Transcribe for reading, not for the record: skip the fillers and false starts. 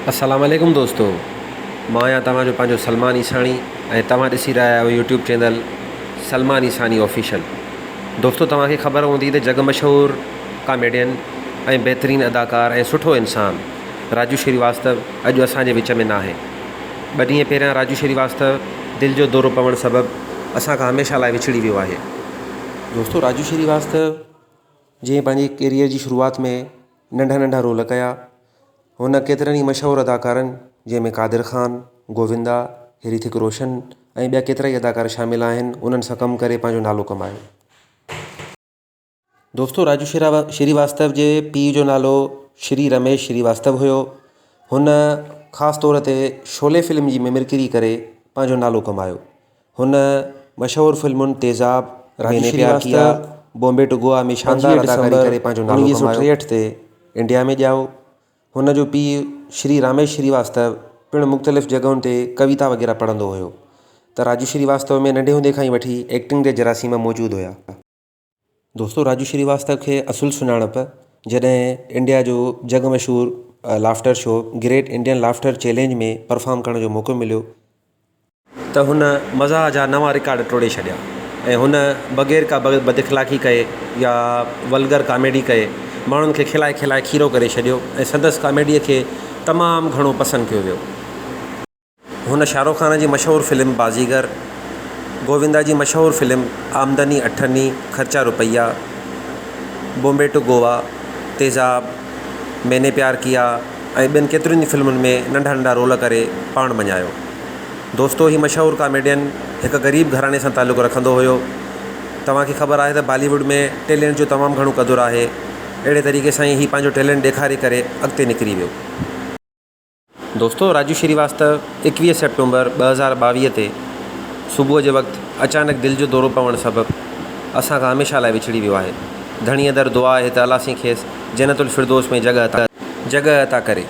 अस्सलाम वालेकुम दोस्तों, मां आहियां तव्हांजो पंहिंजो सलमान ईसाणी ऐं तव्हां ॾिसी रहिया आहियो YouTube channel Salman Ishani official. दोस्तों, तव्हांखे ख़बर हूंदी त जग मशहूरु कॉमेडियन ऐं बहितरीनु अदाकार ऐं सुठो इंसानु राजू श्रीवास्तव अॼु असांजे विच में न आहे। 2 ॾींहं पहिरियां राजू श्रीवास्तव दिलि जो दौरो पवणु सबबु असांखां हमेशह लाइ विछड़ी वियो आहे। दोस्तों, राजू श्रीवास्तव जीअं पंहिंजी कैरियर जी शुरूआति में नंढा नंढा रोल कया, हुन केतिरनि ई मशहूरु अदाकारनि जंहिंमें कादिर ख़ान, गोविंदा, ऋतिक रोशन ऐं ॿिया केतिरा ई अदाकार शामिल आहिनि, उन्हनि सां कमु करे पंहिंजो नालो कमायो। दोस्तों, राजू श्रीवास्तव जे पीउ जो नालो श्री रमेश श्रीवास्तव हुयो। हुन ख़ासि तौर ते शोले फिल्म जी मिमिक्री करे पंहिंजो नालो कमायो। हुन मशहूरु फिल्मुनि तेज़ाब, मैंने प्यार किया, बॉम्बे टू गोवा में शानदार अदाकारी करे पंहिंजो नालो कमायो। 1963 ते इंडिया में ॼाओ। हुन जो पीउ श्री रमेश श्रीवास्तव पिणु मुख़्तलिफ़ जॻहुनि ते कविता वग़ैरह पढ़ंदो हुयो। त राजू श्रीवास्तव में नंढे हूंदे खां ई वठी एक्टिंग जे जरासीम मौजूदु हुया। दोस्तों, राजू श्रीवास्तव खे असुलु सुञाणप जॾहिं इंडिया जो जग मशहूरु laughter show great Indian laughter challenge में परफॉर्म करण जो मौक़ो मिलियो त हुन मज़ाक़ जा नवां रिकॉर्ड टोड़े छॾिया ऐं हुन बग़ैर का बदइख़लाक़ी कए या वल्गर कॉमेडी कए माण्हुनि खे खिलाए खीरो करे छॾियो ऐं संदसि कॉमेडीअ खे तमामु घणो पसंदि कयो वियो। हुन शाहरुख़ ख़ान जी मशहूरु फिल्म बाज़ीगर, गोविंदा जी मशहूरु फिल्म आमदनी अठनी ख़र्चा रुपया, बॉम्बे टू गोवा, तेज़ाब, मैंने प्यार किया ऐं ॿियनि केतिरियुनि फिल्मुनि में नंढा नंढा रोल करे पाण मञायो। दोस्तों, ही मशहूरु कॉमेडियन हिकु ग़रीब घराणे सां तालुक़ु रखंदो हुयो। तव्हांखे ख़बर आहे त बॉलीवुड में टैलेंट जो तमामु घणो क़दुरु आहे। अहिड़े तरीक़े सां ई पंहिंजो टैलेंट ॾेखारे करे अॻिते निकिरी वियो। दोस्तों, राजू श्रीवास्तव 21 सेप्टेम्बर 2022 ते सुबुह जे वक़्तु अचानक दिलि जो दौरो पवणु सबबु असांखां हमेशह लाइ विछड़ी वियो आहे। धणीअ दर दुआ आहे त अलाह साईं खेसि जन्नतुल फिरदौस में जॻह अता करे।